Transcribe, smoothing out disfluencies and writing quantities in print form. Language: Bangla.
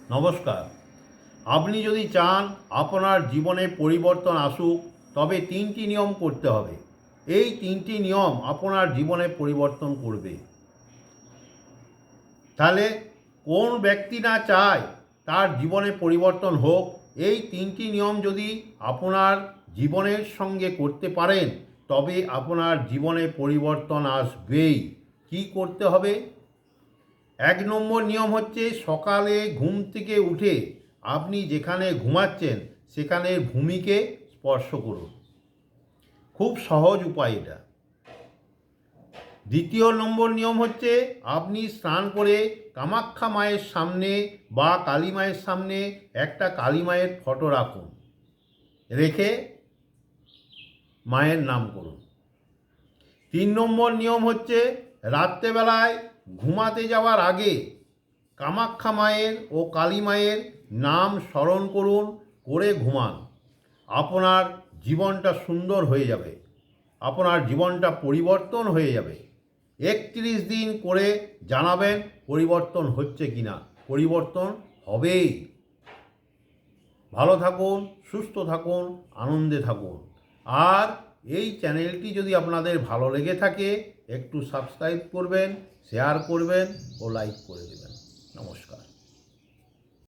নমস্কার। আপনি যদি চান আপনার জীবনে পরিবর্তন আসুক, তবে 3টি নিয়ম করতে হবে। এই 3টি নিয়ম আপনার জীবনে পরিবর্তন করবে। তাহলে কোন ব্যক্তি না চায় তার জীবনে পরিবর্তন হোক? এই 3টি নিয়ম যদি আপনার জীবনের সঙ্গে করতে পারেন, তবে আপনার জীবনে পরিবর্তন আসবেই। কি করতে হবে? 1 নম্বর নিয়ম হচ্ছে, সকালে ঘুম থেকে উঠে আপনি যেখানে ঘুমাচ্ছেন সেখানের ভূমিকে স্পর্শ করুন। খুব সহজ উপায় এটা। 2 নম্বর নিয়ম হচ্ছে, আপনি স্নান করে কামাখ্যা মায়ের সামনে বা কালী মায়ের সামনে একটা কালী মায়ের ফটো রাখুন, রেখে মায়ের নাম করুন। 3 নম্বর নিয়ম হচ্ছে, রাত্রেবেলায় ঘুমাতে যাওয়ার আগে কামাখ্যা মায়ের ও কালী মায়ের নাম স্মরণ করুন, করে ঘুমান। আপনার জীবনটা সুন্দর হয়ে যাবে, আপনার জীবনটা পরিবর্তন হয়ে যাবে। 31 দিন করে জানাবেন পরিবর্তন হচ্ছে কিনা। পরিবর্তন হবেই। ভালো থাকুন, সুস্থ থাকুন, আনন্দে থাকুন। আর এই চ্যানেলটি যদি আপনাদের ভালো লেগে থাকে, একটু সাবস্ক্রাইব করবেন, শেয়ার করবেন ও লাইক করে দেবেন। নমস্কার।